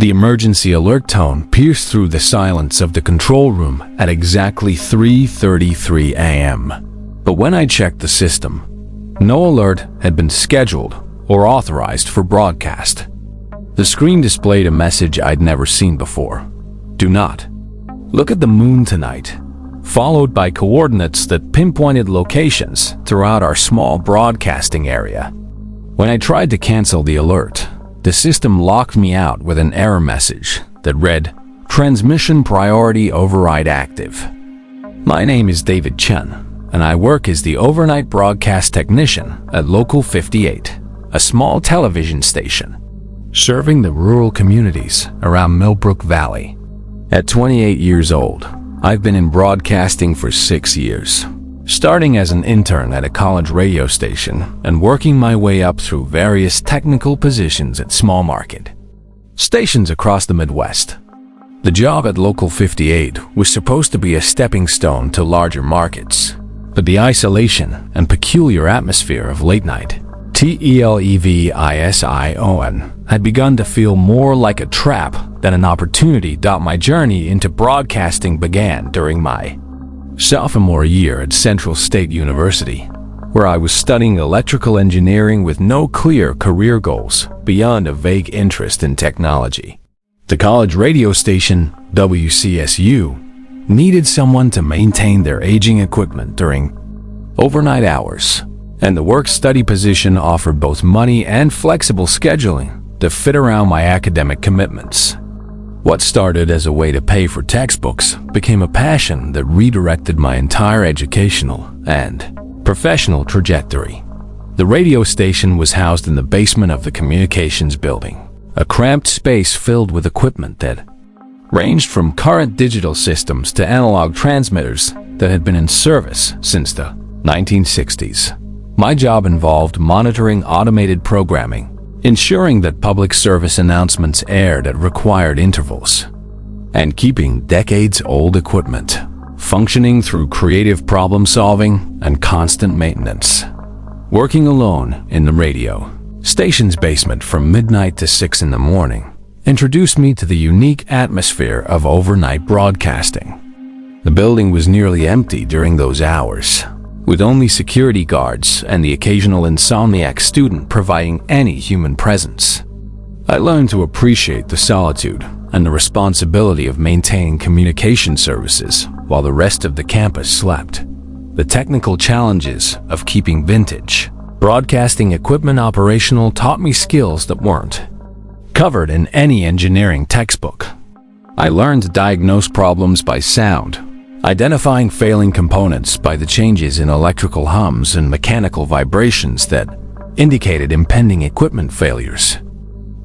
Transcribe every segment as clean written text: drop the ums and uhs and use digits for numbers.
The emergency alert tone pierced through the silence of the control room at exactly 3:33 a.m. But when I checked the system, no alert had been scheduled or authorized for broadcast. The screen displayed a message I'd never seen before. Do not look at the moon tonight, followed by coordinates that pinpointed locations throughout our small broadcasting area. When I tried to cancel the alert, the system locked me out with an error message that read, "Transmission priority override active." My name is David Chen, and I work as the overnight broadcast technician at Local 58, a small television station serving the rural communities around Millbrook Valley. At 28 years old, I've been in broadcasting for 6 years, starting as an intern at a college radio station and working my way up through various technical positions at small market stations across the Midwest. The job at Local 58 was supposed to be a stepping stone to larger markets, but the isolation and peculiar atmosphere of late night television had begun to feel more like a trap than an opportunity. My journey into broadcasting began during my sophomore year at Central State University, where I was studying electrical engineering with no clear career goals beyond a vague interest in technology. The college radio station, WCSU, needed someone to maintain their aging equipment during overnight hours, and the work-study position offered both money and flexible scheduling to fit around my academic commitments. What started as a way to pay for textbooks became a passion that redirected my entire educational and professional trajectory. The radio station was housed in the basement of the communications building, a cramped space filled with equipment that ranged from current digital systems to analog transmitters that had been in service since the 1960s. My job involved monitoring automated programming, ensuring that public service announcements aired at required intervals, and keeping decades-old equipment functioning through creative problem-solving and constant maintenance. Working alone in the radio station's basement from midnight to 6 in the morning introduced me to the unique atmosphere of overnight broadcasting. The building was nearly empty during those hours, with only security guards and the occasional insomniac student providing any human presence. I learned to appreciate the solitude and the responsibility of maintaining communication services while the rest of the campus slept. The technical challenges of keeping vintage broadcasting equipment operational taught me skills that weren't covered in any engineering textbook. I learned to diagnose problems by sound, identifying failing components by the changes in electrical hums and mechanical vibrations that indicated impending equipment failures.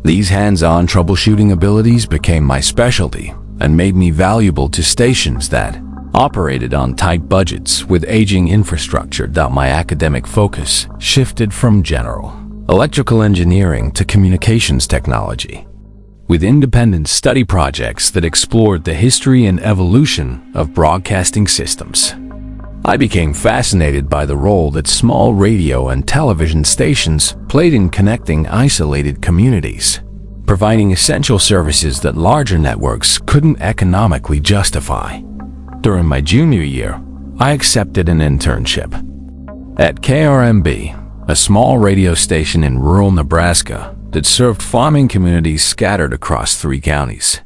These hands-on troubleshooting abilities became my specialty and made me valuable to stations that operated on tight budgets with aging infrastructure. My academic focus shifted from general electrical engineering to communications technology, with independent study projects that explored the history and evolution of broadcasting systems. I became fascinated by the role that small radio and television stations played in connecting isolated communities, providing essential services that larger networks couldn't economically justify. During my junior year, I accepted an internship at KRMB, a small radio station in rural Nebraska that served farming communities scattered across 3 counties.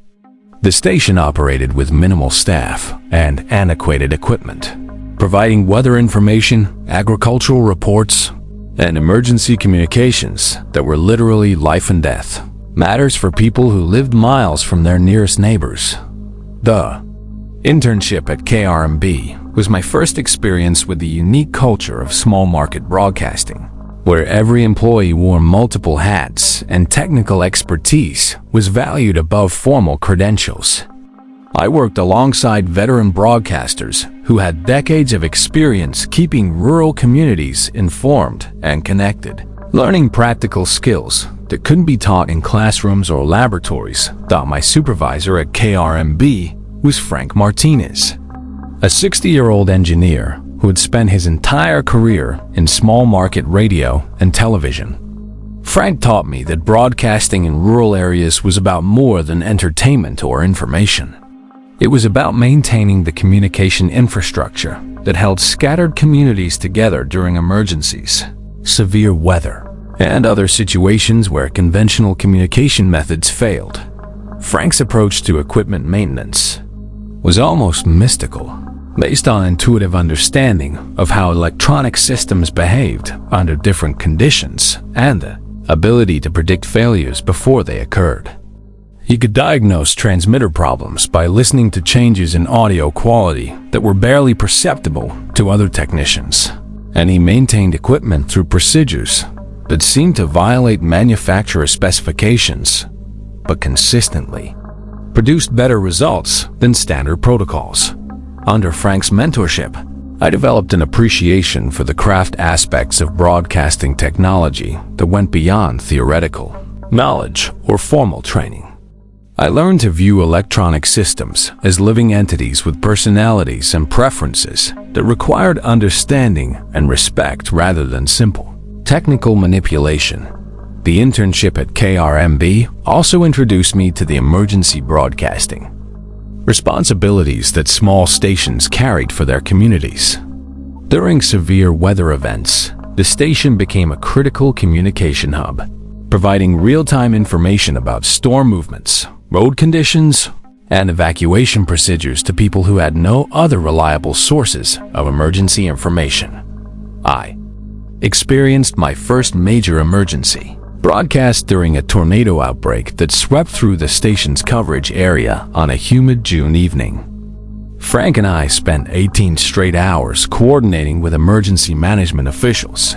The station operated with minimal staff and antiquated equipment, providing weather information, agricultural reports, and emergency communications that were literally life and death matters for people who lived miles from their nearest neighbors. The internship at KRMB was my first experience with the unique culture of small market broadcasting, where every employee wore multiple hats and technical expertise was valued above formal credentials. I worked alongside veteran broadcasters who had decades of experience keeping rural communities informed and connected, learning practical skills that couldn't be taught in classrooms or laboratories. My supervisor at KRMB was Frank Martinez, a 60-year-old engineer who had spent his entire career in small market radio and television. Frank taught me that broadcasting in rural areas was about more than entertainment or information. It was about maintaining the communication infrastructure that held scattered communities together during emergencies, severe weather, and other situations where conventional communication methods failed. Frank's approach to equipment maintenance was almost mystical, based on intuitive understanding of how electronic systems behaved under different conditions and the ability to predict failures before they occurred. He could diagnose transmitter problems by listening to changes in audio quality that were barely perceptible to other technicians, and he maintained equipment through procedures that seemed to violate manufacturer specifications, but consistently produced better results than standard protocols. Under Frank's mentorship, I developed an appreciation for the craft aspects of broadcasting technology that went beyond theoretical knowledge or formal training. I learned to view electronic systems as living entities with personalities and preferences that required understanding and respect rather than simple technical manipulation. The internship at KRMB also introduced me to the emergency broadcasting responsibilities that small stations carried for their communities. During severe weather events, the station became a critical communication hub, providing real-time information about storm movements, road conditions, and evacuation procedures to people who had no other reliable sources of emergency information. I experienced my first major emergency broadcast during a tornado outbreak that swept through the station's coverage area on a humid June evening. Frank and I spent 18 straight hours coordinating with emergency management officials,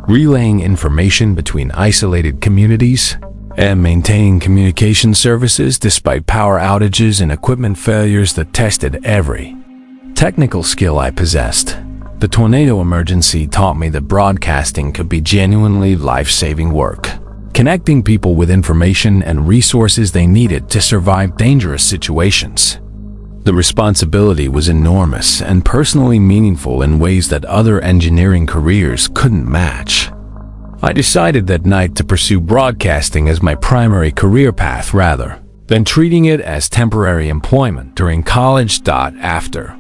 relaying information between isolated communities, and maintaining communication services despite power outages and equipment failures that tested every technical skill I possessed. The tornado emergency taught me that broadcasting could be genuinely life-saving work, connecting people with information and resources they needed to survive dangerous situations. The responsibility was enormous and personally meaningful in ways that other engineering careers couldn't match. I decided that night to pursue broadcasting as my primary career path rather than treating it as temporary employment during college. After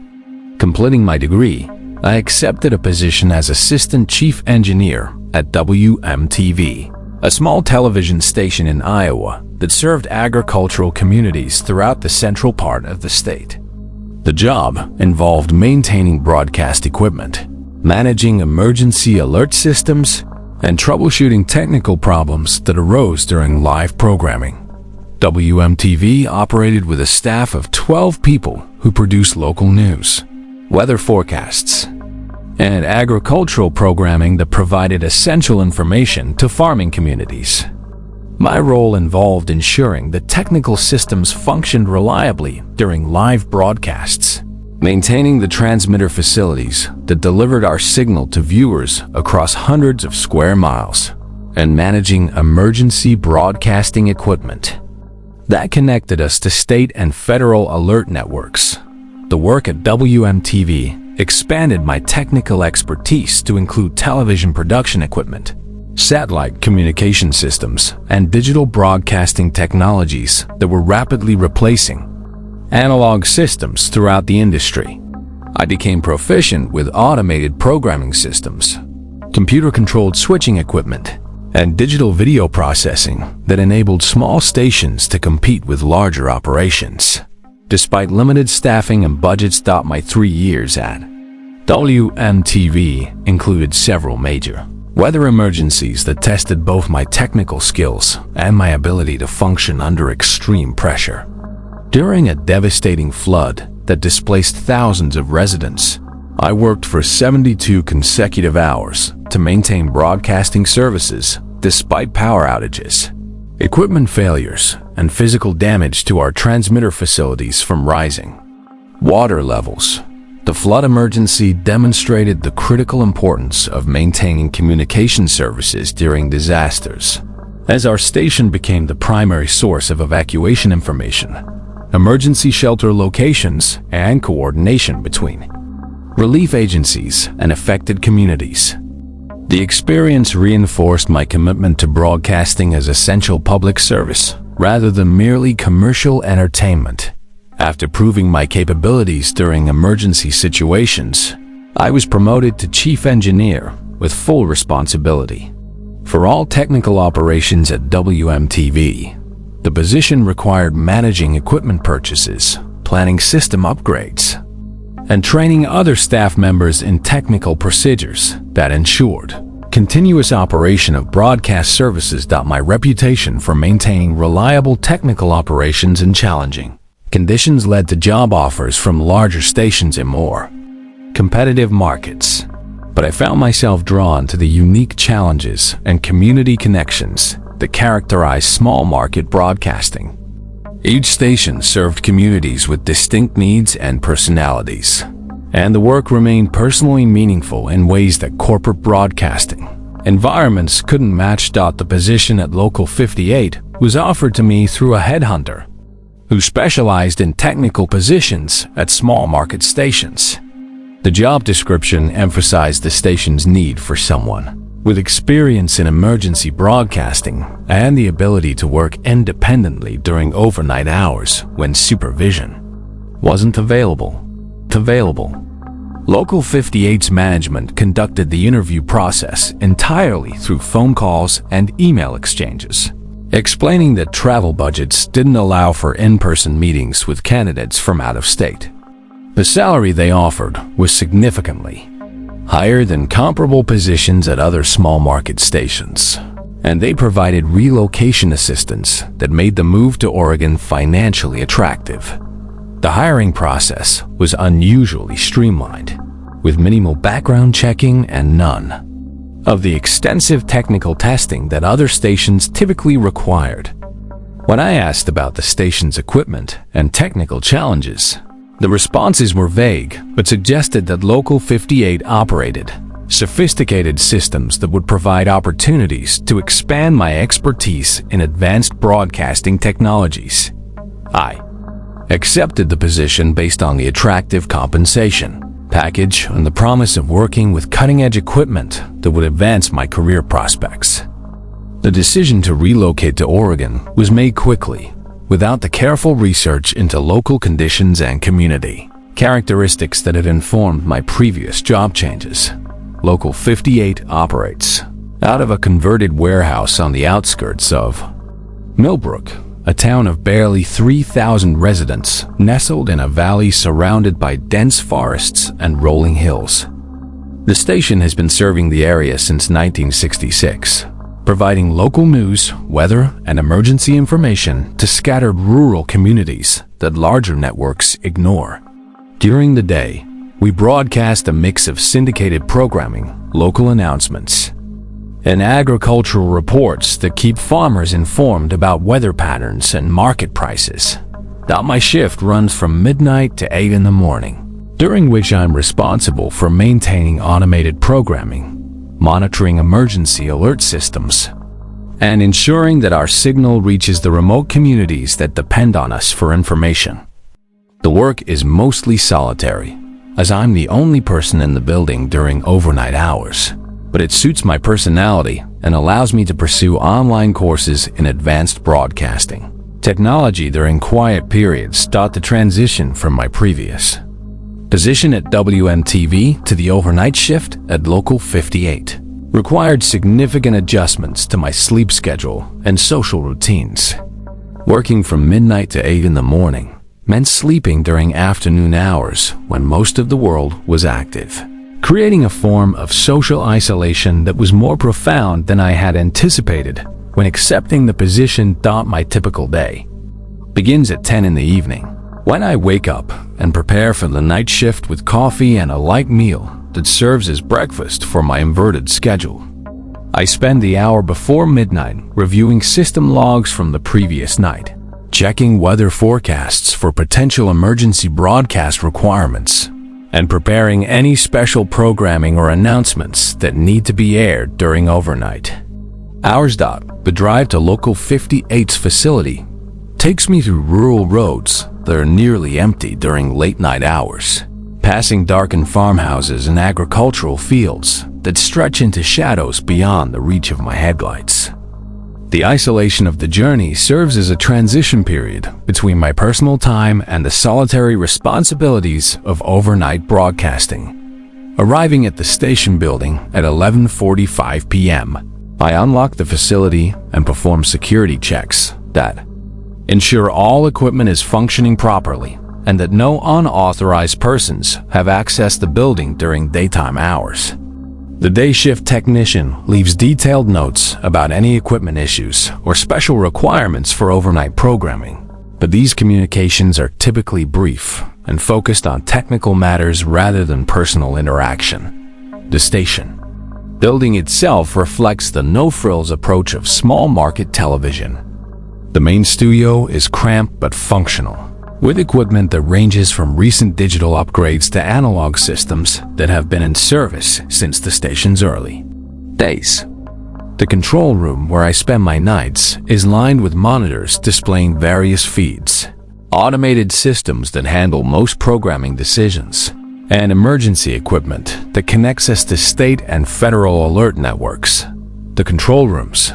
completing my degree, I accepted a position as assistant chief engineer at WMTV, a small television station in Iowa that served agricultural communities throughout the central part of the state. The job involved maintaining broadcast equipment, managing emergency alert systems, and troubleshooting technical problems that arose during live programming. WMTV operated with a staff of 12 people who produced local news, weather forecasts, and agricultural programming that provided essential information to farming communities. My role involved ensuring that technical systems functioned reliably during live broadcasts, maintaining the transmitter facilities that delivered our signal to viewers across hundreds of square miles, and managing emergency broadcasting equipment that connected us to state and federal alert networks. The work at WMTV expanded my technical expertise to include television production equipment, satellite communication systems, and digital broadcasting technologies that were rapidly replacing analog systems throughout the industry. I became proficient with automated programming systems, computer-controlled switching equipment, and digital video processing that enabled small stations to compete with larger operations. Despite limited staffing and budgets, my 3 years at WMTV included several major weather emergencies that tested both my technical skills and my ability to function under extreme pressure. During a devastating flood that displaced thousands of residents, I worked for 72 consecutive hours to maintain broadcasting services despite power outages, equipment failures, and physical damage to our transmitter facilities from rising water levels. The flood emergency demonstrated the critical importance of maintaining communication services during disasters, as our station became the primary source of evacuation information, emergency shelter locations, and coordination between relief agencies and affected communities. The experience reinforced my commitment to broadcasting as essential public service rather than merely commercial entertainment. After proving my capabilities during emergency situations, I was promoted to chief engineer with full responsibility for all technical operations at WMTV. The position required managing equipment purchases, planning system upgrades, and training other staff members in technical procedures that ensured continuous operation of broadcast services. My reputation for maintaining reliable technical operations in challenging conditions led to job offers from larger stations in more competitive markets. But I found myself drawn to the unique challenges and community connections that characterize small market broadcasting. Each station served communities with distinct needs and personalities, and the work remained personally meaningful in ways that corporate broadcasting environments couldn't match. The position at Local 58 was offered to me through a headhunter who specialized in technical positions at small market stations. The job description emphasized the station's need for someone with experience in emergency broadcasting and the ability to work independently during overnight hours when supervision wasn't available. Local 58's management conducted the interview process entirely through phone calls and email exchanges, explaining that travel budgets didn't allow for in-person meetings with candidates from out of state. The salary they offered was significantly higher than comparable positions at other small market stations, and they provided relocation assistance that made the move to Oregon financially attractive. The hiring process was unusually streamlined, with minimal background checking and none of the extensive technical testing that other stations typically required. When I asked about the station's equipment and technical challenges, the responses were vague, but suggested that Local 58 operated sophisticated systems that would provide opportunities to expand my expertise in advanced broadcasting technologies. I accepted the position based on the attractive compensation package and the promise of working with cutting-edge equipment that would advance my career prospects. The decision to relocate to Oregon was made quickly, without the careful research into local conditions and community characteristics that had informed my previous job changes. Local 58 operates out of a converted warehouse on the outskirts of Millbrook, a town of barely 3,000 residents nestled in a valley surrounded by dense forests and rolling hills. The station has been serving the area since 1966, providing local news, weather, and emergency information to scattered rural communities that larger networks ignore. During the day, we broadcast a mix of syndicated programming, local announcements, and agricultural reports that keep farmers informed about weather patterns and market prices. My shift runs from midnight to 8 in the morning, during which I'm responsible for maintaining automated programming, monitoring emergency alert systems, and ensuring that our signal reaches the remote communities that depend on us for information. The work is mostly solitary, as I'm the only person in the building during overnight hours, but it suits my personality and allows me to pursue online courses in advanced broadcasting technology during quiet periods. The transition from my previous position at WMTV to the overnight shift at Local 58 required significant adjustments to my sleep schedule and social routines. Working from midnight to 8 in the morning meant sleeping during afternoon hours when most of the world was active, creating a form of social isolation that was more profound than I had anticipated when accepting the position. My typical day begins at 10 in the evening, when I wake up and prepare for the night shift with coffee and a light meal that serves as breakfast for my inverted schedule. I spend the hour before midnight reviewing system logs from the previous night, checking weather forecasts for potential emergency broadcast requirements, and preparing any special programming or announcements that need to be aired during overnight hours. The drive to Local 58's facility takes me through rural roads that are nearly empty during late night hours, passing darkened farmhouses and agricultural fields that stretch into shadows beyond the reach of my headlights. The isolation of the journey serves as a transition period between my personal time and the solitary responsibilities of overnight broadcasting. Arriving at the station building at 11:45 p.m., I unlock the facility and perform security checks that ensure all equipment is functioning properly and that no unauthorized persons have accessed the building during daytime hours. The day shift technician leaves detailed notes about any equipment issues or special requirements for overnight programming, but these communications are typically brief and focused on technical matters rather than personal interaction. The station building itself reflects the no-frills approach of small market television. The main studio is cramped but functional, with equipment that ranges from recent digital upgrades to analog systems that have been in service since the station's early days. The control room where I spend my nights is lined with monitors displaying various feeds, automated systems that handle most programming decisions, and emergency equipment that connects us to state and federal alert networks. The control room's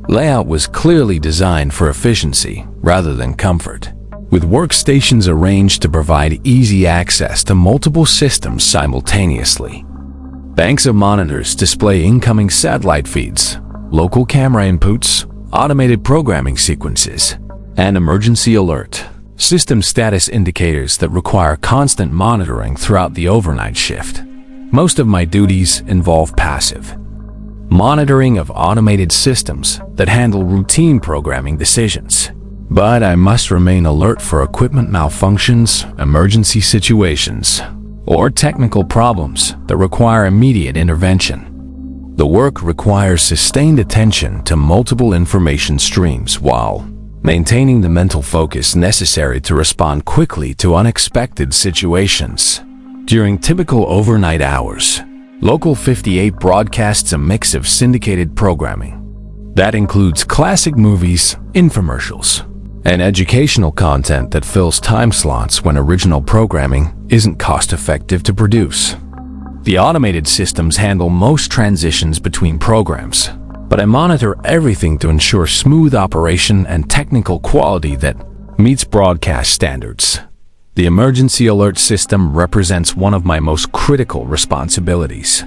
layout was clearly designed for efficiency rather than comfort, with workstations arranged to provide easy access to multiple systems simultaneously. Banks of monitors display incoming satellite feeds, local camera inputs, automated programming sequences, and emergency alert system status indicators that require constant monitoring throughout the overnight shift. Most of my duties involve passive monitoring of automated systems that handle routine programming decisions. But I must remain alert for equipment malfunctions, emergency situations, or technical problems that require immediate intervention. The work requires sustained attention to multiple information streams while maintaining the mental focus necessary to respond quickly to unexpected situations. During typical overnight hours, Local 58 broadcasts a mix of syndicated programming. That includes classic movies, infomercials, and educational content that fills time slots when original programming isn't cost-effective to produce. The automated systems handle most transitions between programs, but I monitor everything to ensure smooth operation and technical quality that meets broadcast standards. The emergency alert system represents one of my most critical responsibilities,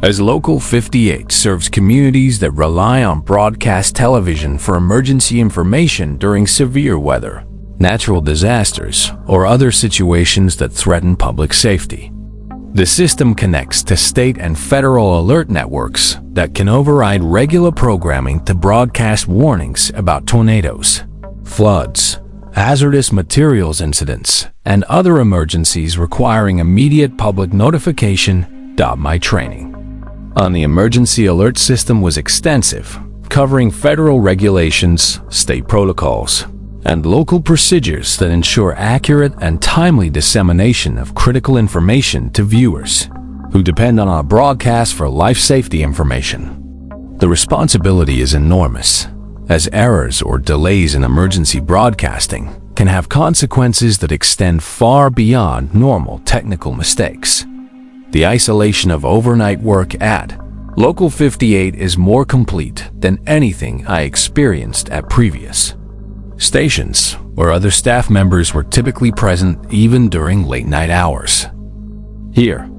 as Local 58 serves communities that rely on broadcast television for emergency information during severe weather, natural disasters, or other situations that threaten public safety. The system connects to state and federal alert networks that can override regular programming to broadcast warnings about tornadoes, floods, hazardous materials incidents, and other emergencies requiring immediate public notification. My training on the emergency alert system was extensive, covering federal regulations, state protocols, and local procedures that ensure accurate and timely dissemination of critical information to viewers who depend on our broadcast for life safety information. The responsibility is enormous, as errors or delays in emergency broadcasting can have consequences that extend far beyond normal technical mistakes. The isolation of overnight work at Local 58 is more complete than anything I experienced at previous stations, where other staff members were typically present even during late-night hours. Here,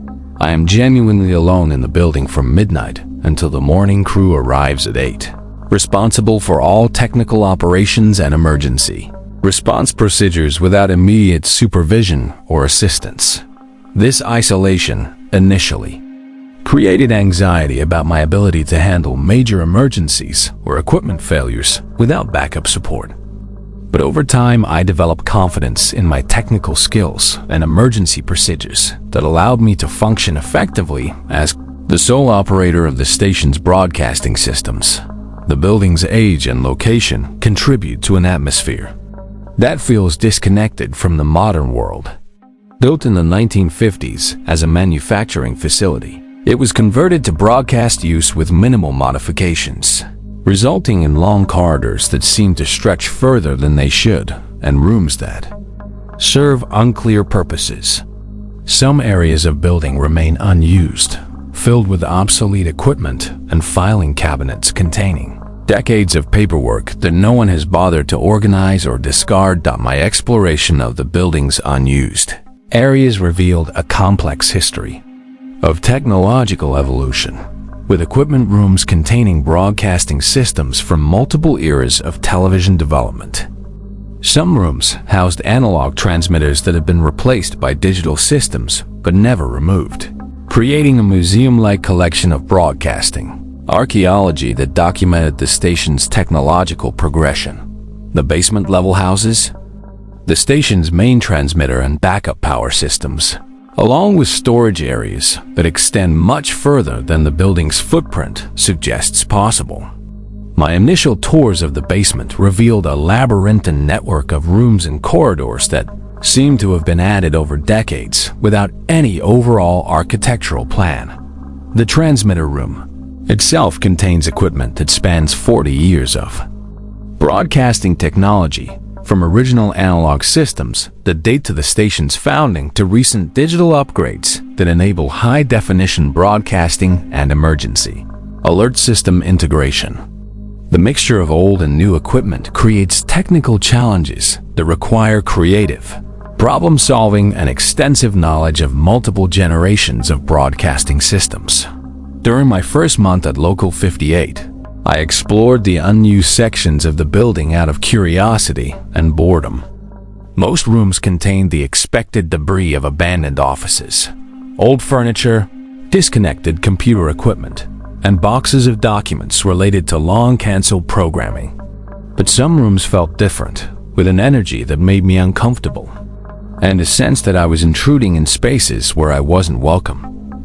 I am genuinely alone in the building from midnight until the morning crew arrives at 8. Responsible for all technical operations and emergency response procedures without immediate supervision or assistance. This isolation, initially, created anxiety about my ability to handle major emergencies or equipment failures without backup support. But over time, I developed confidence in my technical skills and emergency procedures that allowed me to function effectively as the sole operator of the station's broadcasting systems. The building's age and location contribute to an atmosphere that feels disconnected from the modern world. Built in the 1950s as a manufacturing facility, it was converted to broadcast use with minimal modifications, resulting in long corridors that seem to stretch further than they should and rooms that serve unclear purposes. Some areas of building remain unused, filled with obsolete equipment and filing cabinets containing decades of paperwork that no one has bothered to organize or discard. My exploration of the building's unused areas revealed a complex history of technological evolution, with equipment rooms containing broadcasting systems from multiple eras of television development. Some rooms housed analog transmitters that have been replaced by digital systems but never removed, creating a museum-like collection of broadcasting archaeology that documented the station's technological progression. The basement level houses the station's main transmitter and backup power systems, along with storage areas that extend much further than the building's footprint suggests possible. My initial tours of the basement revealed a labyrinthine network of rooms and corridors that seemed to have been added over decades without any overall architectural plan. The transmitter room itself contains equipment that spans 40 years of broadcasting technology, from original analog systems that date to the station's founding to recent digital upgrades that enable high-definition broadcasting and emergency alert system integration. The mixture of old and new equipment creates technical challenges that require creative problem-solving and extensive knowledge of multiple generations of broadcasting systems. During my first month at Local 58, I explored the unused sections of the building out of curiosity and boredom. Most rooms contained the expected debris of abandoned offices, old furniture, disconnected computer equipment, and boxes of documents related to long-canceled programming. But some rooms felt different, with an energy that made me uncomfortable, and a sense that I was intruding in spaces where I wasn't welcome.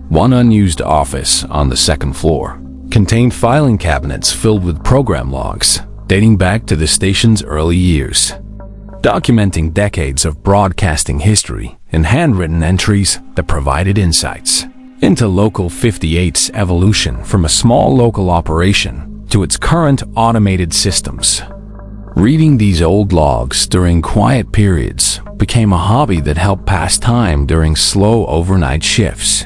One unused office on the second floor contained filing cabinets filled with program logs dating back to the station's early years, documenting decades of broadcasting history and handwritten entries that provided insights into Local 58's evolution from a small local operation to its current automated systems. Reading these old logs during quiet periods became a hobby that helped pass time during slow overnight shifts.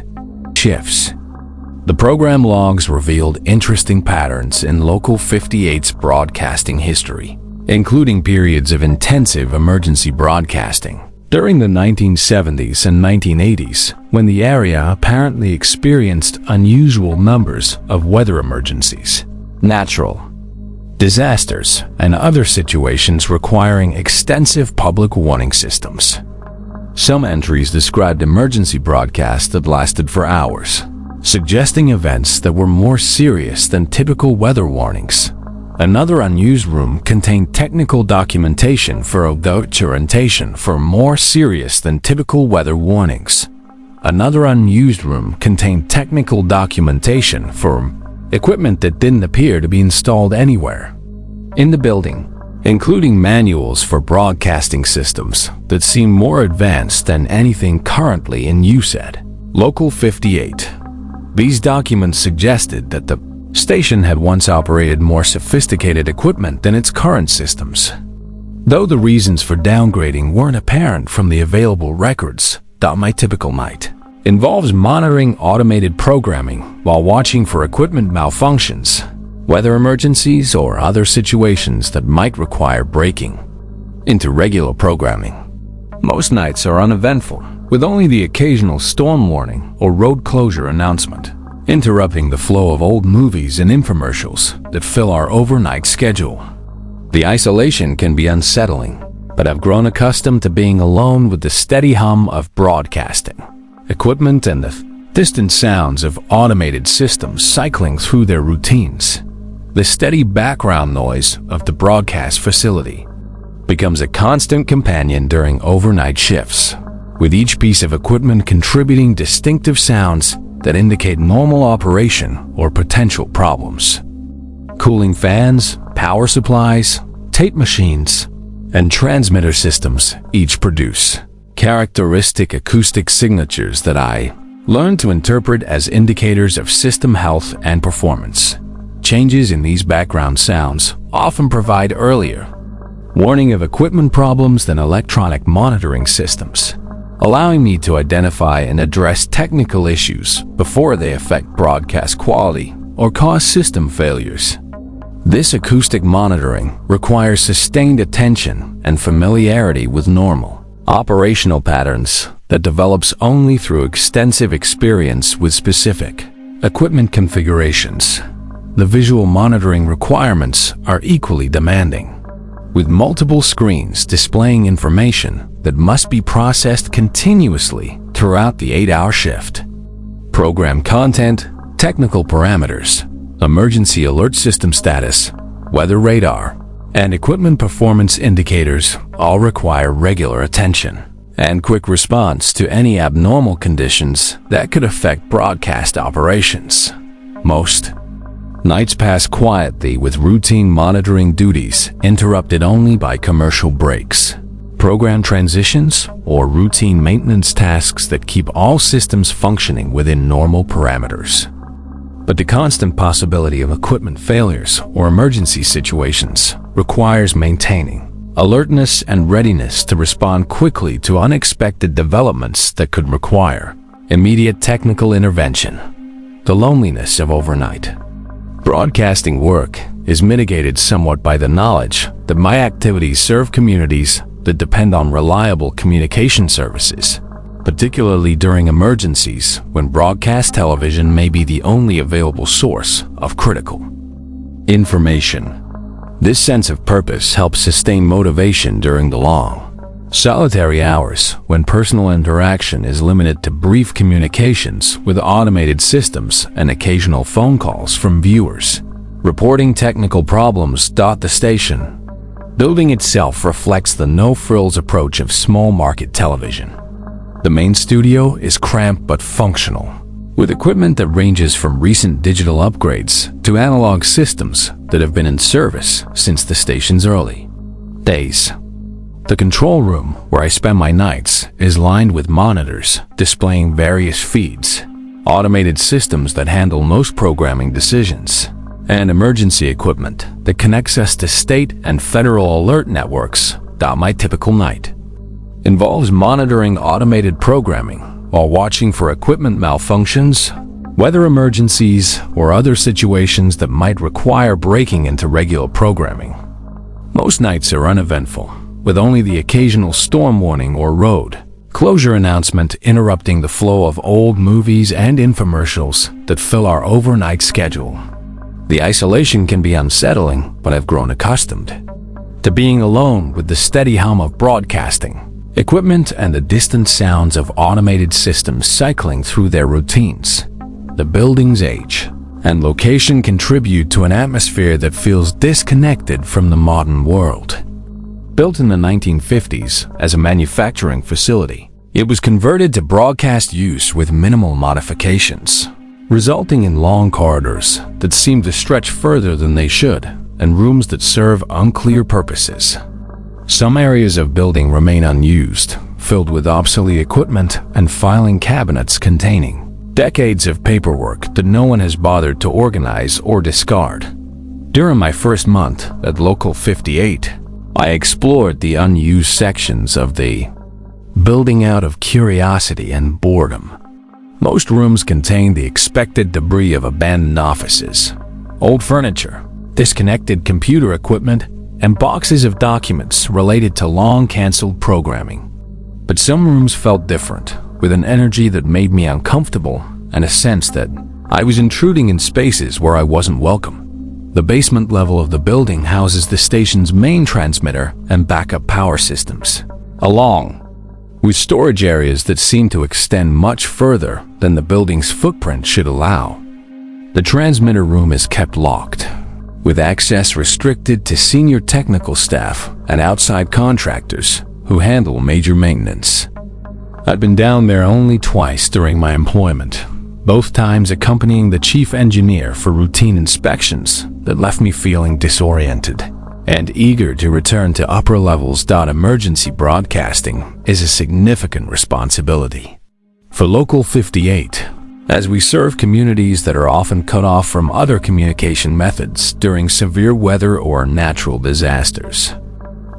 The program logs revealed interesting patterns in Local 58's broadcasting history, including periods of intensive emergency broadcasting during the 1970s and 1980s, when the area apparently experienced unusual numbers of weather emergencies, natural disasters, and other situations requiring extensive public warning systems. Some entries described emergency broadcasts that lasted for hours, suggesting events that were more serious than typical weather warnings. Another unused room contained technical documentation for orientation for more serious than typical weather warnings. Another unused room contained technical documentation for equipment that didn't appear to be installed anywhere in the building, including manuals for broadcasting systems that seemed more advanced than anything currently in use at Local 58. These documents suggested that the station had once operated more sophisticated equipment than its current systems, though the reasons for downgrading weren't apparent from the available records. My typical night involves monitoring automated programming while watching for equipment malfunctions, weather emergencies, or other situations that might require breaking into regular programming. Most nights are uneventful, with only the occasional storm warning or road closure announcement interrupting the flow of old movies and infomercials that fill our overnight schedule. The isolation can be unsettling, but I've grown accustomed to being alone with the steady hum of broadcasting equipment and the distant sounds of automated systems cycling through their routines. The steady background noise of the broadcast facility becomes a constant companion during overnight shifts, with each piece of equipment contributing distinctive sounds that indicate normal operation or potential problems. Cooling fans, power supplies, tape machines, and transmitter systems each produce characteristic acoustic signatures that I learned to interpret as indicators of system health and performance. Changes in these background sounds often provide earlier warning of equipment problems than electronic monitoring systems. allowing me to identify and address technical issues before they affect broadcast quality or cause system failures. This acoustic monitoring requires sustained attention and familiarity with normal operational patterns that develops only through extensive experience with specific equipment configurations. The visual monitoring requirements are equally demanding, with multiple screens displaying information that must be processed continuously throughout the 8-hour shift. Program content, technical parameters, emergency alert system status, weather radar, and equipment performance indicators all require regular attention and quick response to any abnormal conditions that could affect broadcast operations. Most nights pass quietly with routine monitoring duties interrupted only by commercial breaks, program transitions, or routine maintenance tasks that keep all systems functioning within normal parameters. But the constant possibility of equipment failures or emergency situations requires maintaining alertness and readiness to respond quickly to unexpected developments that could require immediate technical intervention. The loneliness of overnight broadcasting work is mitigated somewhat by the knowledge that my activities serve communities that depend on reliable communication services, particularly during emergencies when broadcast television may be the only available source of critical information. This sense of purpose helps sustain motivation during the long, solitary hours when personal interaction is limited to brief communications with automated systems and occasional phone calls from viewers. Reporting technical problems dot the station. Building itself reflects the no-frills approach of small market television. The main studio is cramped but functional, with equipment that ranges from recent digital upgrades to analog systems that have been in service since the station's early days. The control room, where I spend my nights, is lined with monitors displaying various feeds, automated systems that handle most programming decisions, and emergency equipment that connects us to state and federal alert networks. My typical night involves monitoring automated programming while watching for equipment malfunctions, weather emergencies, or other situations that might require breaking into regular programming. Most nights are uneventful, with only the occasional storm warning or road closure announcement interrupting the flow of old movies and infomercials that fill our overnight schedule. The isolation can be unsettling, but I've grown accustomed to being alone with the steady hum of broadcasting equipment and the distant sounds of automated systems cycling through their routines. The building's age and location contribute to an atmosphere that feels disconnected from the modern world. Built in the 1950s as a manufacturing facility, it was converted to broadcast use with minimal modifications, resulting in long corridors that seem to stretch further than they should and rooms that serve unclear purposes. Some areas of building remain unused, filled with obsolete equipment and filing cabinets containing decades of paperwork that no one has bothered to organize or discard. During my first month at Local 58, I explored the unused sections of the building out of curiosity and boredom. Most rooms contain the expected debris of abandoned offices, old furniture, disconnected computer equipment, and boxes of documents related to long-canceled programming. But some rooms felt different, with an energy that made me uncomfortable and a sense that I was intruding in spaces where I wasn't welcome. The basement level of the building houses the station's main transmitter and backup power systems, along with storage areas that seem to extend much further than the building's footprint should allow. The transmitter room is kept locked, with access restricted to senior technical staff and outside contractors who handle major maintenance. I'd been down there only twice during my employment, both times accompanying the chief engineer for routine inspections that left me feeling disoriented and eager to return to upper levels. Emergency broadcasting is a significant responsibility for Local 58, as we serve communities that are often cut off from other communication methods during severe weather or natural disasters.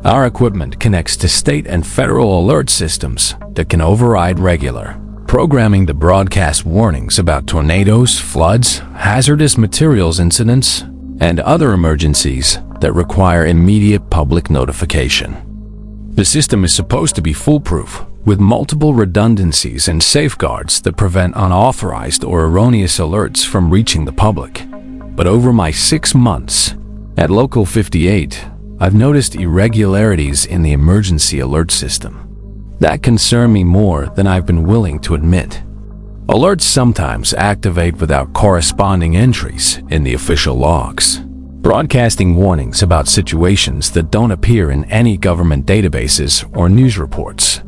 Our equipment connects to state and federal alert systems that can override regular programming to broadcast warnings about tornadoes, floods, hazardous materials incidents, and other emergencies that require immediate public notification. The system is supposed to be foolproof, with multiple redundancies and safeguards that prevent unauthorized or erroneous alerts from reaching the public. But over my 6 months at Local 58, I've noticed irregularities in the emergency alert system that concern me more than I've been willing to admit. Alerts sometimes activate without corresponding entries in the official logs, broadcasting warnings about situations that don't appear in any government databases or news reports.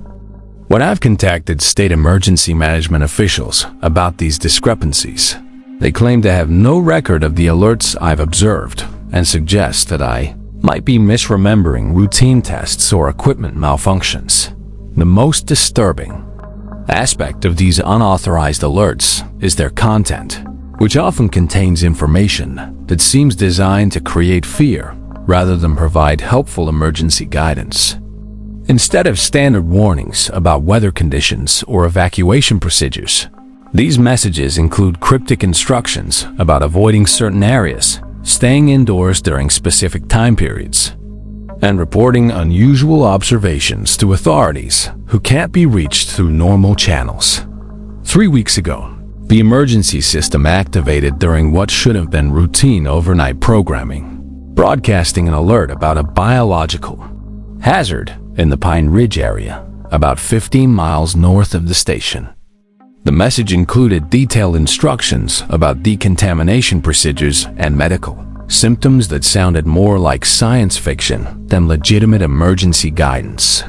When I've contacted state emergency management officials about these discrepancies, they claim to have no record of the alerts I've observed and suggest that I might be misremembering routine tests or equipment malfunctions. The most disturbing aspect of these unauthorized alerts is their content, which often contains information that seems designed to create fear rather than provide helpful emergency guidance. Instead of standard warnings about weather conditions or evacuation procedures, these messages include cryptic instructions about avoiding certain areas, staying indoors during specific time periods, and reporting unusual observations to authorities who can't be reached through normal channels. 3 weeks ago, the emergency system activated during what should have been routine overnight programming, broadcasting an alert about a biological hazard in the Pine Ridge area, about 15 miles north of the station. The message included detailed instructions about decontamination procedures and medical symptoms that sounded more like science fiction than legitimate emergency guidance.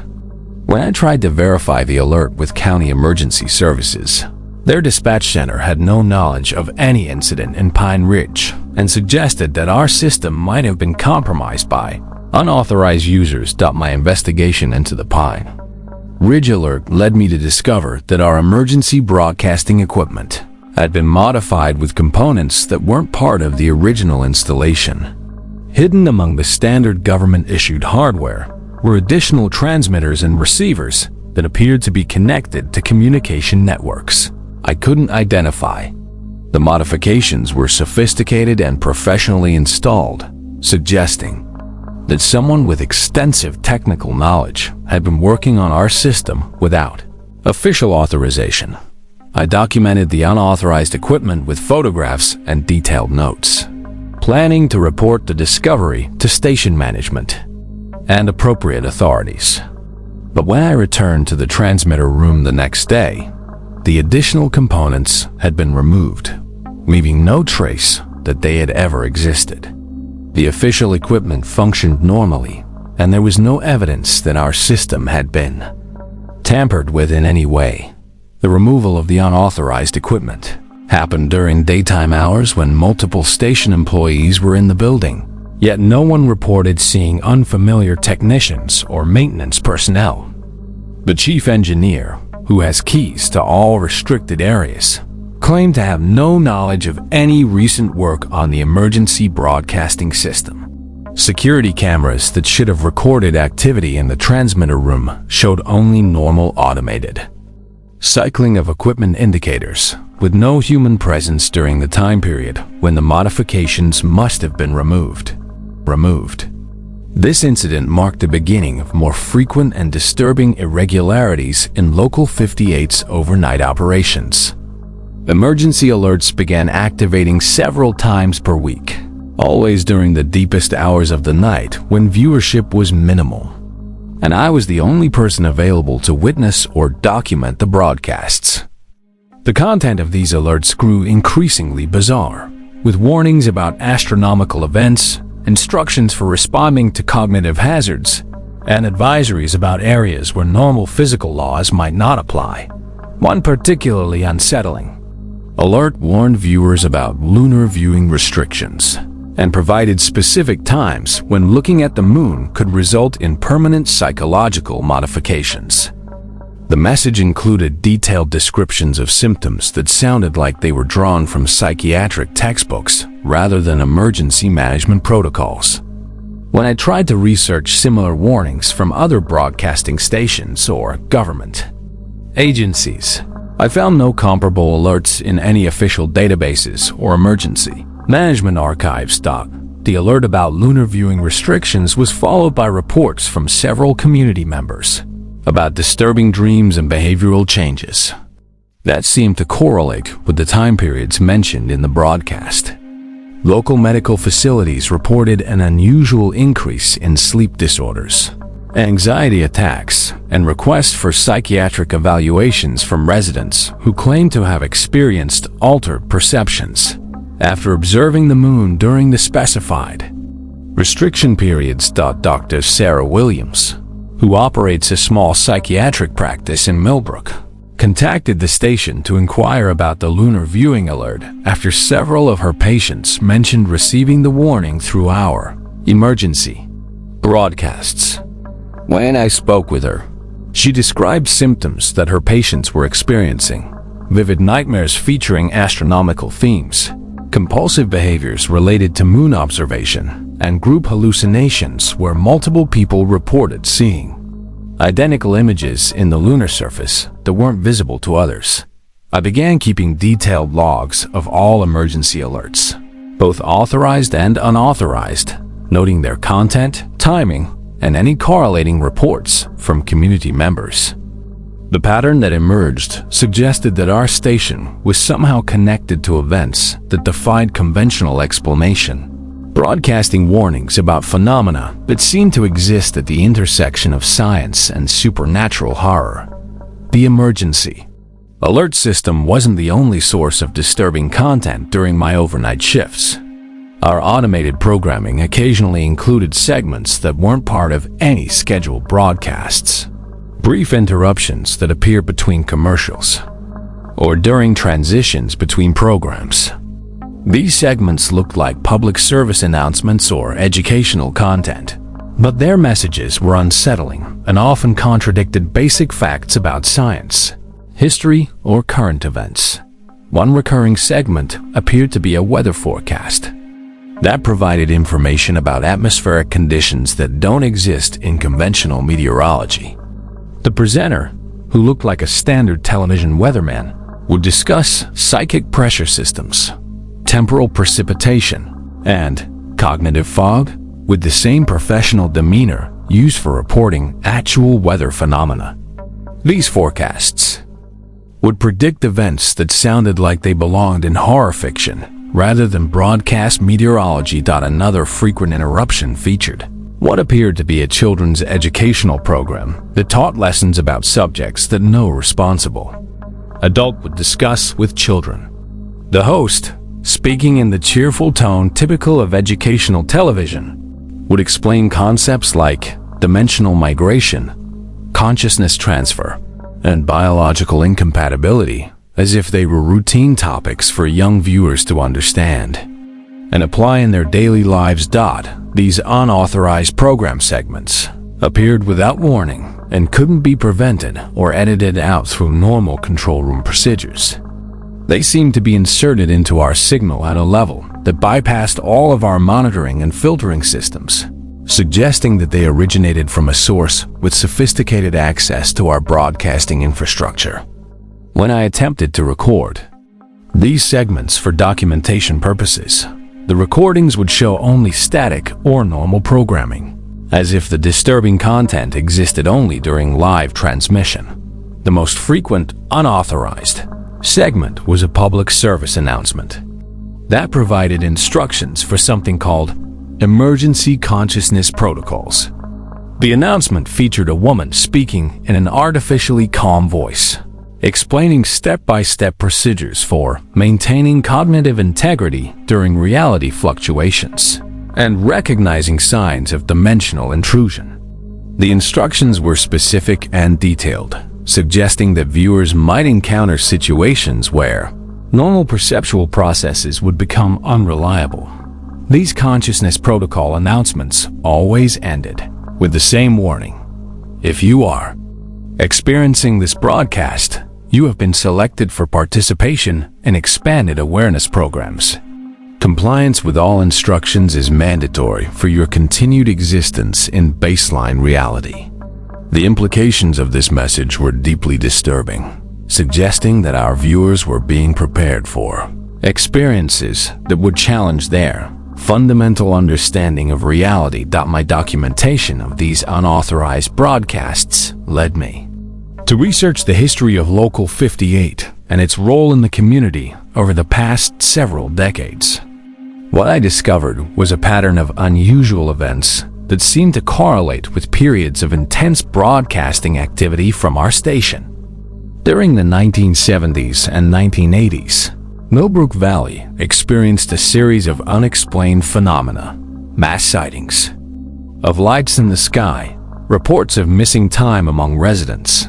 When I tried to verify the alert with county emergency services, their dispatch center had no knowledge of any incident in Pine Ridge and suggested that our system might have been compromised by unauthorized users. My investigation into the Pine Ridge alert led me to discover that our emergency broadcasting equipment had been modified with components that weren't part of the original installation. Hidden among the standard government-issued hardware were additional transmitters and receivers that appeared to be connected to communication networks I couldn't identify. The modifications were sophisticated and professionally installed, suggesting that someone with extensive technical knowledge had been working on our system without official authorization. I documented the unauthorized equipment with photographs and detailed notes, planning to report the discovery to station management and appropriate authorities. But when I returned to the transmitter room the next day, the additional components had been removed, leaving no trace that they had ever existed. The official equipment functioned normally, and there was no evidence that our system had been tampered with in any way. The removal of the unauthorized equipment happened during daytime hours when multiple station employees were in the building, yet no one reported seeing unfamiliar technicians or maintenance personnel. The chief engineer, who has keys to all restricted areas, claimed to have no knowledge of any recent work on the emergency broadcasting system. Security cameras that should have recorded activity in the transmitter room showed only normal automated cycling of equipment indicators, with no human presence during the time period when the modifications must have been removed. This incident marked the beginning of more frequent and disturbing irregularities in Local 58's overnight operations. Emergency alerts began activating several times per week, always during the deepest hours of the night when viewership was minimal, and I was the only person available to witness or document the broadcasts. The content of these alerts grew increasingly bizarre, with warnings about astronomical events, instructions for responding to cognitive hazards, and advisories about areas where normal physical laws might not apply. One particularly unsettling alert warned viewers about lunar viewing restrictions and provided specific times when looking at the moon could result in permanent psychological modifications. The message included detailed descriptions of symptoms that sounded like they were drawn from psychiatric textbooks rather than emergency management protocols. When I tried to research similar warnings from other broadcasting stations or government agencies. I found no comparable alerts in any official databases or emergency management archives. The alert about lunar viewing restrictions was followed by reports from several community members about disturbing dreams and behavioral changes that seemed to correlate with the time periods mentioned in the broadcast. Local medical facilities reported an unusual increase in sleep disorders, anxiety attacks, and requests for psychiatric evaluations from residents who claimed to have experienced altered perceptions after observing the moon during the specified restriction periods. Dr. Sarah Williams, who operates a small psychiatric practice in Millbrook, contacted the station to inquire about the lunar viewing alert after several of her patients mentioned receiving the warning through our emergency broadcasts. When I spoke with her, she described symptoms that her patients were experiencing: vivid nightmares featuring astronomical themes, compulsive behaviors related to moon observation, and group hallucinations where multiple people reported seeing identical images in the lunar surface that weren't visible to others. I began keeping detailed logs of all emergency alerts, both authorized and unauthorized, noting their content, timing, and any correlating reports from community members. The pattern that emerged suggested that our station was somehow connected to events that defied conventional explanation, broadcasting warnings about phenomena that seemed to exist at the intersection of science and supernatural horror. The emergency alert system wasn't the only source of disturbing content during my overnight shifts. Our automated programming occasionally included segments that weren't part of any scheduled broadcasts, brief interruptions that appeared between commercials, or during transitions between programs. These segments looked like public service announcements or educational content, but their messages were unsettling and often contradicted basic facts about science, history, or current events. One recurring segment appeared to be a weather forecast that provided information about atmospheric conditions that don't exist in conventional meteorology. The presenter, who looked like a standard television weatherman, would discuss psychic pressure systems, temporal precipitation, and cognitive fog with the same professional demeanor used for reporting actual weather phenomena. These forecasts would predict events that sounded like they belonged in horror fiction rather than broadcast meteorology. Another frequent interruption featured what appeared to be a children's educational program that taught lessons about subjects that no responsible adult would discuss with children. The host, speaking in the cheerful tone typical of educational television, would explain concepts like dimensional migration, consciousness transfer, and biological incompatibility as if they were routine topics for young viewers to understand and apply in their daily lives. These unauthorized program segments appeared without warning and couldn't be prevented or edited out through normal control room procedures. They seemed to be inserted into our signal at a level that bypassed all of our monitoring and filtering systems, suggesting that they originated from a source with sophisticated access to our broadcasting infrastructure. When I attempted to record these segments for documentation purposes, the recordings would show only static or normal programming, as if the disturbing content existed only during live transmission. The most frequent unauthorized segment was a public service announcement that provided instructions for something called emergency consciousness protocols. The announcement featured a woman speaking in an artificially calm voice, explaining step-by-step procedures for maintaining cognitive integrity during reality fluctuations and recognizing signs of dimensional intrusion. The instructions were specific and detailed, suggesting that viewers might encounter situations where normal perceptual processes would become unreliable. These consciousness protocol announcements always ended with the same warning: if you are experiencing this broadcast, you have been selected for participation in expanded awareness programs. Compliance with all instructions is mandatory for your continued existence in baseline reality. The implications of this message were deeply disturbing, suggesting that our viewers were being prepared for experiences that would challenge their fundamental understanding of reality. My documentation of these unauthorized broadcasts led me to research the history of Local 58 and its role in the community over the past several decades. What I discovered was a pattern of unusual events that seemed to correlate with periods of intense broadcasting activity from our station. During the 1970s and 1980s, Millbrook Valley experienced a series of unexplained phenomena: mass sightings of lights in the sky, reports of missing time among residents,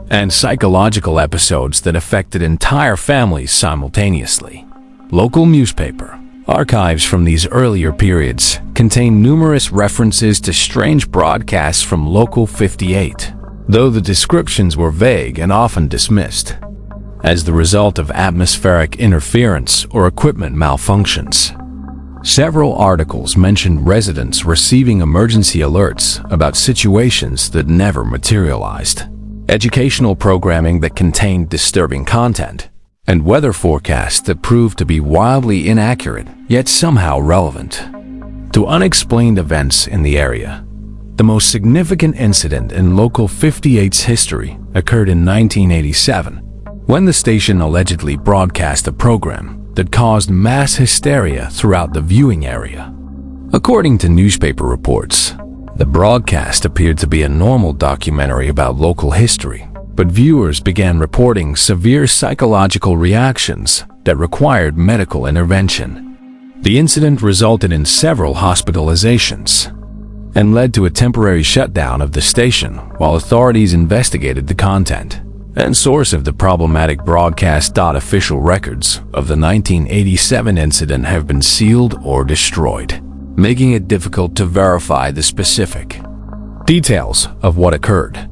and psychological episodes that affected entire families simultaneously. Local newspaper archives from these earlier periods contain numerous references to strange broadcasts from Local 58, though the descriptions were vague and often dismissed as the result of atmospheric interference or equipment malfunctions. Several articles mentioned residents receiving emergency alerts about situations that never materialized, educational programming that contained disturbing content, and weather forecasts that proved to be wildly inaccurate yet somehow relevant to unexplained events in the area. The most significant incident in Local 58's history occurred in 1987, when the station allegedly broadcast a program that caused mass hysteria throughout the viewing area. According to newspaper reports, the broadcast appeared to be a normal documentary about local history, but viewers began reporting severe psychological reactions that required medical intervention. The incident resulted in several hospitalizations and led to a temporary shutdown of the station while authorities investigated the content and source of the problematic broadcast. Official records of the 1987 incident have been sealed or destroyed, making it difficult to verify the specific details of what occurred.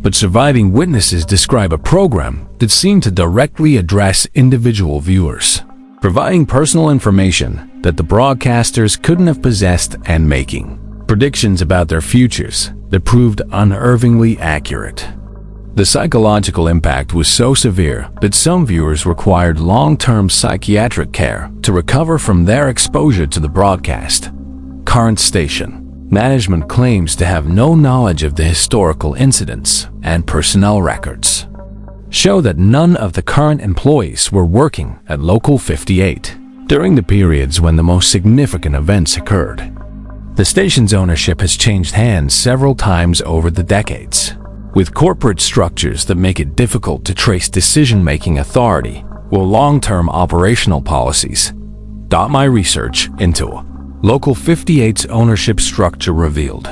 But surviving witnesses describe a program that seemed to directly address individual viewers, providing personal information that the broadcasters couldn't have possessed and making predictions about their futures that proved unnervingly accurate. The psychological impact was so severe that some viewers required long-term psychiatric care to recover from their exposure to the broadcast. Current station management claims to have no knowledge of the historical incidents, and personnel records show that none of the current employees were working at Local 58 during the periods when the most significant events occurred. The station's ownership has changed hands several times over the decades, with corporate structures that make it difficult to trace decision-making authority or long-term operational policies. My research into Local 58's ownership structure revealed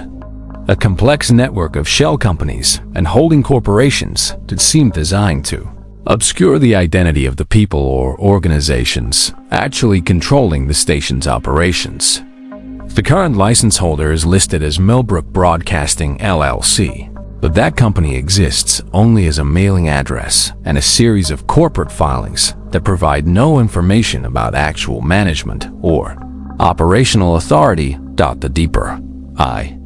a complex network of shell companies and holding corporations that seemed designed to obscure the identity of the people or organizations actually controlling the station's operations. The current license holder is listed as Millbrook Broadcasting LLC, but that company exists only as a mailing address and a series of corporate filings that provide no information about actual management or operational authority. The deeper I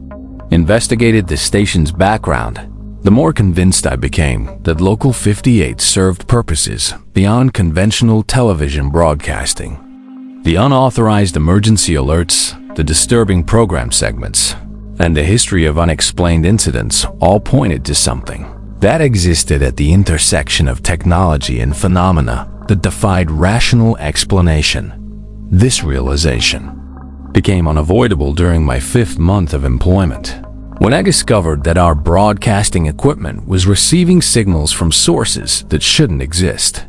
investigated the station's background, the more convinced I became that Local 58 served purposes beyond conventional television broadcasting. The unauthorized emergency alerts, the disturbing program segments, and the history of unexplained incidents all pointed to something that existed at the intersection of technology and phenomena that defied rational explanation. This realization became unavoidable during my 5th month of employment, when I discovered that our broadcasting equipment was receiving signals from sources that shouldn't exist.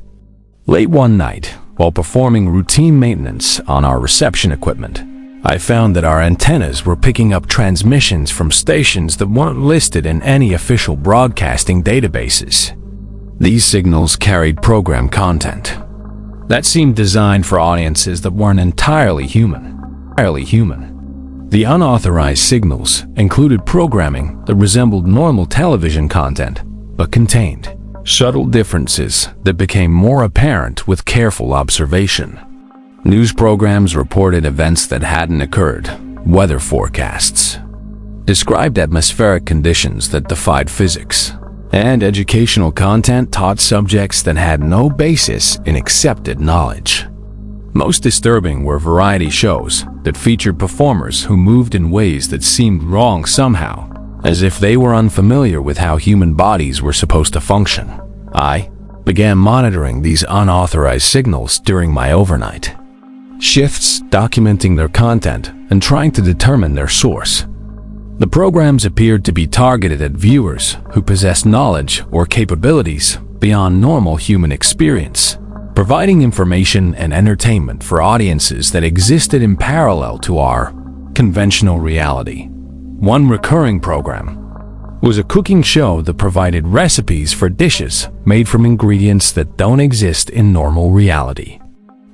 Late one night, while performing routine maintenance on our reception equipment, I found that our antennas were picking up transmissions from stations that weren't listed in any official broadcasting databases. These signals carried program content that seemed designed for audiences that weren't entirely human. The unauthorized signals included programming that resembled normal television content, but contained subtle differences that became more apparent with careful observation. News programs reported events that hadn't occurred, weather forecasts described atmospheric conditions that defied physics, and educational content taught subjects that had no basis in accepted knowledge. Most disturbing were variety shows that featured performers who moved in ways that seemed wrong somehow, as if they were unfamiliar with how human bodies were supposed to function. I began monitoring these unauthorized signals during my overnight shifts, documenting their content and trying to determine their source. The programs appeared to be targeted at viewers who possessed knowledge or capabilities beyond normal human experience, providing information and entertainment for audiences that existed in parallel to our conventional reality. One recurring program was a cooking show that provided recipes for dishes made from ingredients that don't exist in normal reality.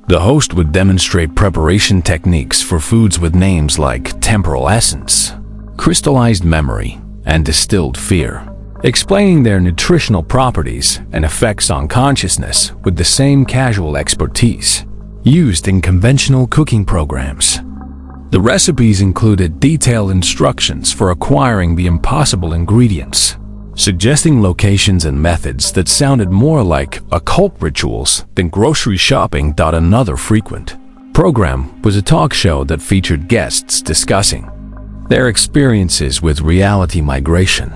The host would demonstrate preparation techniques for foods with names like temporal essence, crystallized memory, and distilled fear, explaining their nutritional properties and effects on consciousness with the same casual expertise used in conventional cooking programs. The recipes included detailed instructions for acquiring the impossible ingredients, suggesting locations and methods that sounded more like occult rituals than grocery shopping. Another frequent program was a talk show that featured guests discussing their experiences with reality migration,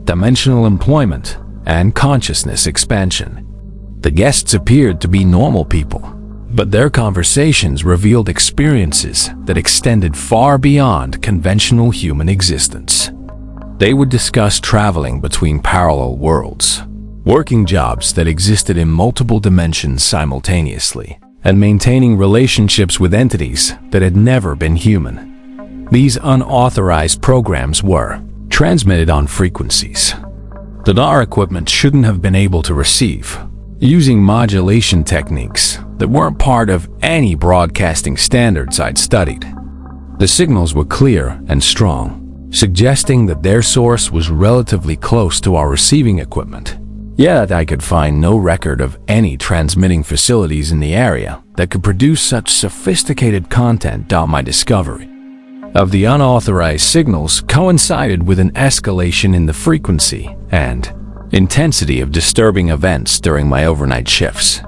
dimensional employment, and consciousness expansion. The guests appeared to be normal people, but their conversations revealed experiences that extended far beyond conventional human existence. They would discuss traveling between parallel worlds, working jobs that existed in multiple dimensions simultaneously, and maintaining relationships with entities that had never been human. These unauthorized programs were transmitted on frequencies that our equipment shouldn't have been able to receive, using modulation techniques that weren't part of any broadcasting standards I'd studied. The signals were clear and strong, suggesting that their source was relatively close to our receiving equipment. Yet I could find no record of any transmitting facilities in the area that could produce such sophisticated content. My discovery of the unauthorized signals coincided with an escalation in the frequency and intensity of disturbing events during my overnight shifts.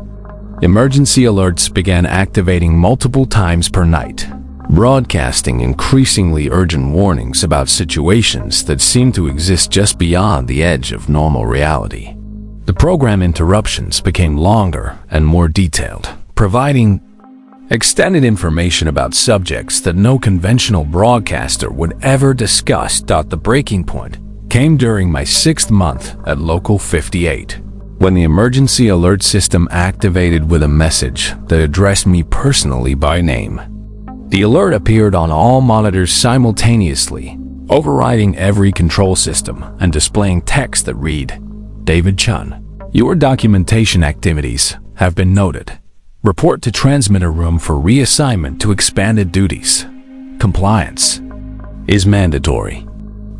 Emergency alerts began activating multiple times per night, broadcasting increasingly urgent warnings about situations that seemed to exist just beyond the edge of normal reality. The program interruptions became longer and more detailed, providing extended information about subjects that no conventional broadcaster would ever discuss. The breaking point came during my 6th month at Local 58, when the emergency alert system activated with a message that addressed me personally by name. The alert appeared on all monitors simultaneously, overriding every control system and displaying text that read, "David Chun, your documentation activities have been noted. Report to transmitter room for reassignment to expanded duties. Compliance is mandatory."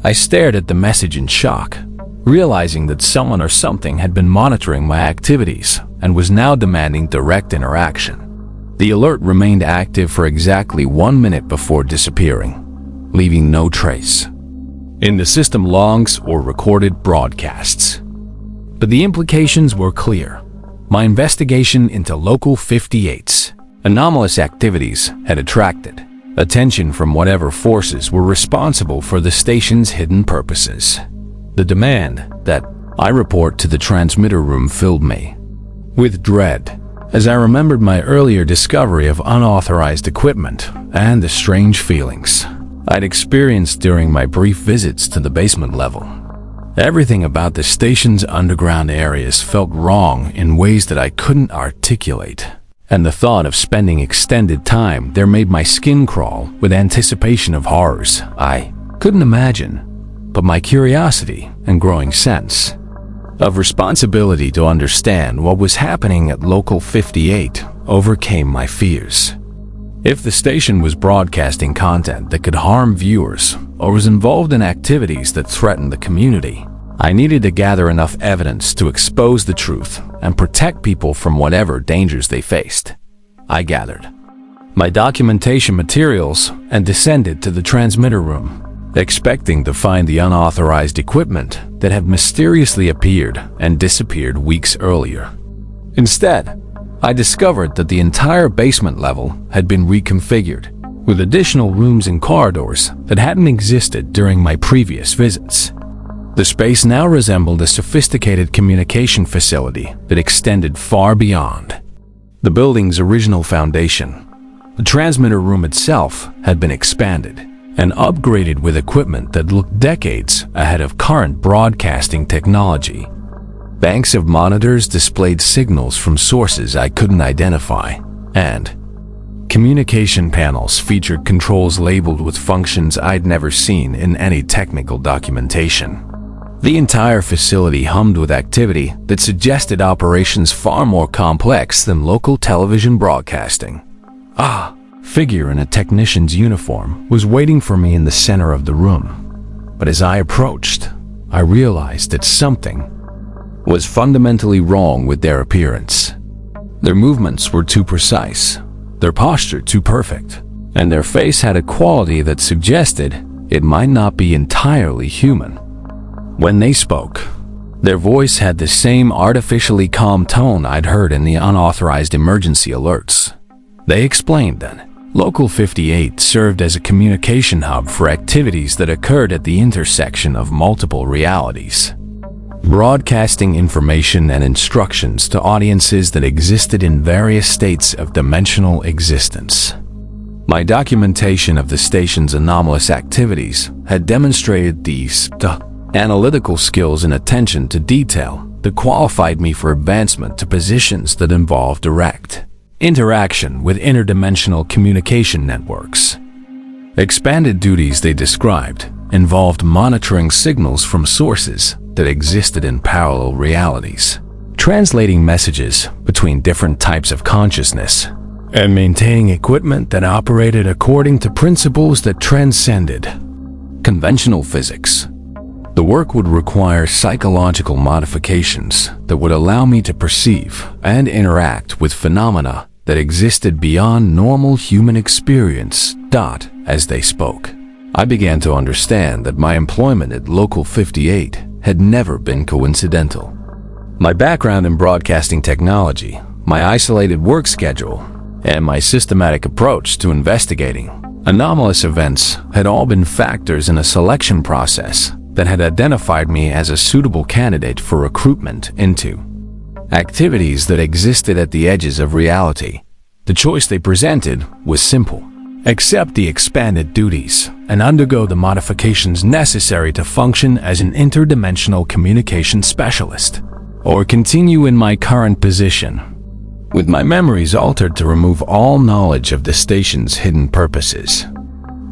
I stared at the message in shock, realizing that someone or something had been monitoring my activities and was now demanding direct interaction. The alert remained active for exactly 1 minute before disappearing, leaving no trace in the system logs or recorded broadcasts. But the implications were clear. My investigation into Local 58's anomalous activities had attracted attention from whatever forces were responsible for the station's hidden purposes. The demand that I report to the transmitter room filled me with dread, as I remembered my earlier discovery of unauthorized equipment and the strange feelings I'd experienced during my brief visits to the basement level. Everything about the station's underground areas felt wrong in ways that I couldn't articulate, and the thought of spending extended time there made my skin crawl with anticipation of horrors I couldn't imagine. But my curiosity and growing sense of responsibility to understand what was happening at Local 58 overcame my fears. If the station was broadcasting content that could harm viewers or was involved in activities that threatened the community, I needed to gather enough evidence to expose the truth and protect people from whatever dangers they faced. I gathered my documentation materials and descended to the transmitter room, expecting to find the unauthorized equipment that had mysteriously appeared and disappeared weeks earlier. Instead, I discovered that the entire basement level had been reconfigured, with additional rooms and corridors that hadn't existed during my previous visits. The space now resembled a sophisticated communication facility that extended far beyond the building's original foundation. The transmitter room itself had been expanded and upgraded with equipment that looked decades ahead of current broadcasting technology. Banks of monitors displayed signals from sources I couldn't identify, and communication panels featured controls labeled with functions I'd never seen in any technical documentation. The entire facility hummed with activity that suggested operations far more complex than local television broadcasting. A figure in a technician's uniform was waiting for me in the center of the room. But as I approached, I realized that something was fundamentally wrong with their appearance. Their movements were too precise, their posture too perfect, and their face had a quality that suggested it might not be entirely human. When they spoke, their voice had the same artificially calm tone I'd heard in the unauthorized emergency alerts. They explained that Local 58 served as a communication hub for activities that occurred at the intersection of multiple realities, broadcasting information and instructions to audiences that existed in various states of dimensional existence. My documentation of the station's anomalous activities had demonstrated these analytical skills and attention to detail that qualified me for advancement to positions that involved direct interaction with interdimensional communication networks. Expanded duties they described involved monitoring signals from sources that existed in parallel realities, translating messages between different types of consciousness, and maintaining equipment that operated according to principles that transcended conventional physics. The work would require psychological modifications that would allow me to perceive and interact with phenomena that existed beyond normal human experience. As they spoke, I began to understand that my employment at Local 58 had never been coincidental. My background in broadcasting technology, my isolated work schedule, and my systematic approach to investigating anomalous events had all been factors in a selection process that had identified me as a suitable candidate for recruitment into activities that existed at the edges of reality. The choice they presented was simple: accept the expanded duties and undergo the modifications necessary to function as an interdimensional communication specialist, or continue in my current position, with my memories altered to remove all knowledge of the station's hidden purposes.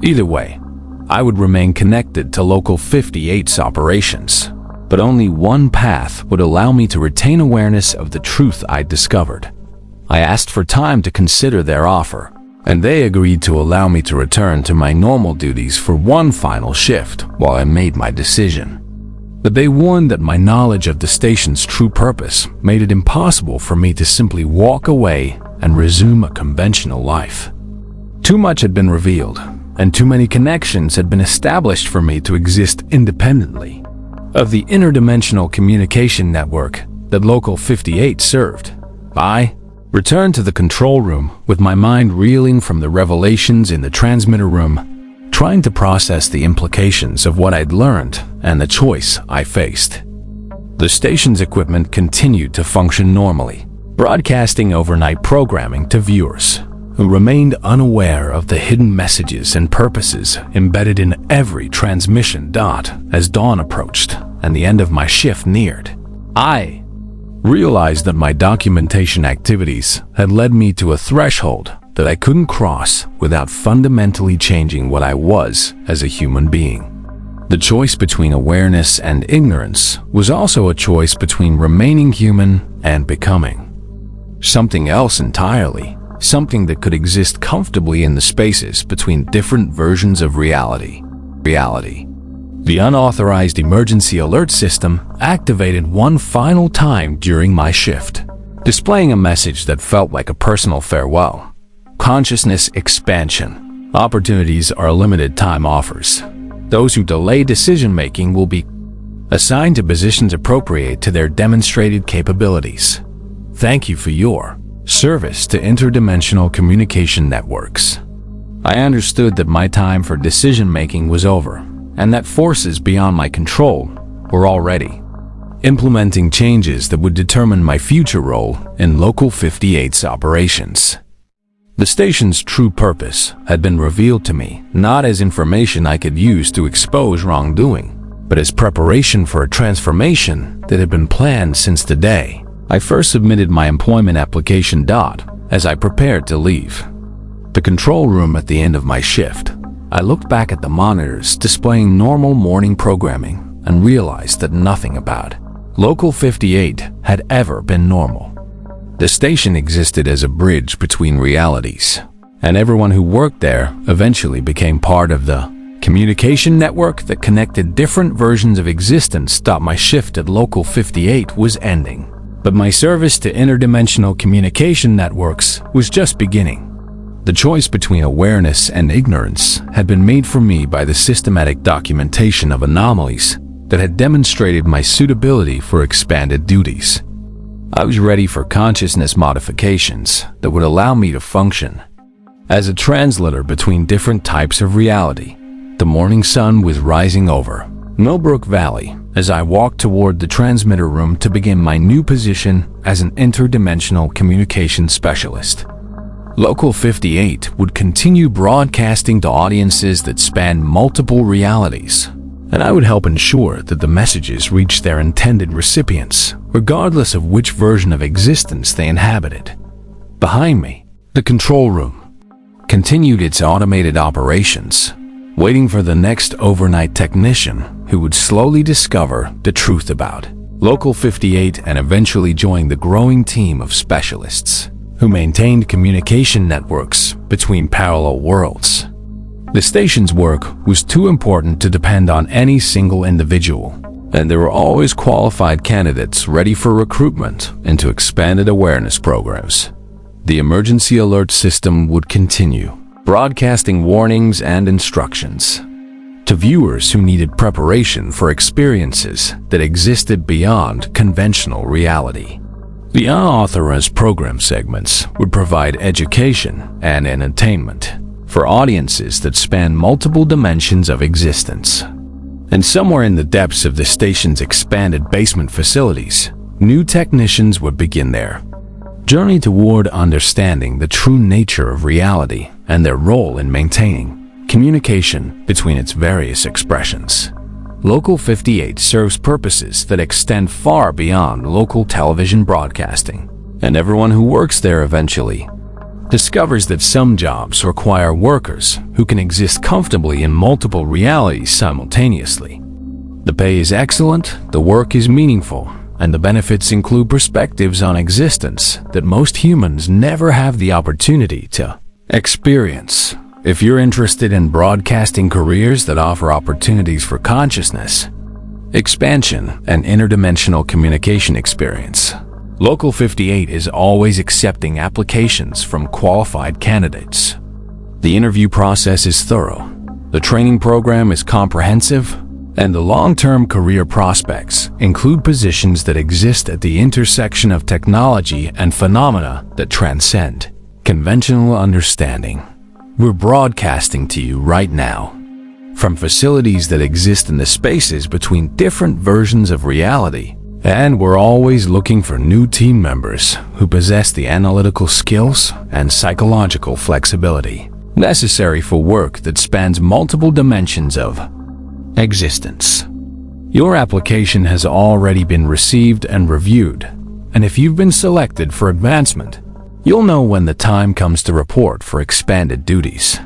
Either way, I would remain connected to Local 58's operations, but only one path would allow me to retain awareness of the truth I'd discovered. I asked for time to consider their offer, and they agreed to allow me to return to my normal duties for one final shift while I made my decision. But they warned that my knowledge of the station's true purpose made it impossible for me to simply walk away and resume a conventional life. Too much had been revealed, and too many connections had been established for me to exist independently of the interdimensional communication network that Local 58 served. I returned to the control room with my mind reeling from the revelations in the transmitter room, trying to process the implications of what I'd learned and the choice I faced. The station's equipment continued to function normally, broadcasting overnight programming to viewers who remained unaware of the hidden messages and purposes embedded in every transmission. As dawn approached and the end of my shift neared, I realized that my documentation activities had led me to a threshold that I couldn't cross without fundamentally changing what I was as a human being. The choice between awareness and ignorance was also a choice between remaining human and becoming something else entirely. Something that could exist comfortably in the spaces between different versions of reality. The unauthorized emergency alert system activated one final time during my shift, displaying a message that felt like a personal farewell. Consciousness expansion. Opportunities are limited time offers. Those who delay decision-making will be assigned to positions appropriate to their demonstrated capabilities. Thank you for your service to interdimensional communication networks. I understood that my time for decision-making was over, and that forces beyond my control were already implementing changes that would determine my future role in Local 58's operations. The station's true purpose had been revealed to me, not as information I could use to expose wrongdoing, but as preparation for a transformation that had been planned since the day I first submitted my employment application. As I prepared to leave the control room at the end of my shift, I looked back at the monitors displaying normal morning programming and realized that nothing about Local 58 had ever been normal. The station existed as a bridge between realities, and everyone who worked there eventually became part of the communication network that connected different versions of existence. My shift at Local 58 was ending, but my service to interdimensional communication networks was just beginning. The choice between awareness and ignorance had been made for me by the systematic documentation of anomalies that had demonstrated my suitability for expanded duties. I was ready for consciousness modifications that would allow me to function as a translator between different types of reality. The morning sun was rising over Millbrook Valley as I walked toward the transmitter room to begin my new position as an interdimensional communication specialist. Local 58 would continue broadcasting to audiences that spanned multiple realities, and I would help ensure that the messages reached their intended recipients, regardless of which version of existence they inhabited. Behind me, the control room continued its automated operations, waiting for the next overnight technician who would slowly discover the truth about Local 58 and eventually join the growing team of specialists who maintained communication networks between parallel worlds. The station's work was too important to depend on any single individual, and there were always qualified candidates ready for recruitment into expanded awareness programs. The emergency alert system would continue, broadcasting warnings and instructions to viewers who needed preparation for experiences that existed beyond conventional reality. The unauthorized program segments would provide education and entertainment for audiences that span multiple dimensions of existence. And somewhere in the depths of the station's expanded basement facilities, new technicians would begin their journey toward understanding the true nature of reality and their role in maintaining communication between its various expressions. Local 58 serves purposes that extend far beyond local television broadcasting, and everyone who works there eventually discovers that some jobs require workers who can exist comfortably in multiple realities simultaneously. The pay is excellent, the work is meaningful, and the benefits include perspectives on existence that most humans never have the opportunity to experience. If you're interested in broadcasting careers that offer opportunities for consciousness, expansion, and interdimensional communication experience, Local 58 is always accepting applications from qualified candidates. The interview process is thorough, the training program is comprehensive, and the long-term career prospects include positions that exist at the intersection of technology and phenomena that transcend conventional understanding. We're broadcasting to you right now from facilities that exist in the spaces between different versions of reality, and we're always looking for new team members who possess the analytical skills and psychological flexibility necessary for work that spans multiple dimensions of existence. Your application has already been received and reviewed, and if you've been selected for advancement, you'll know when the time comes to report for expanded duties.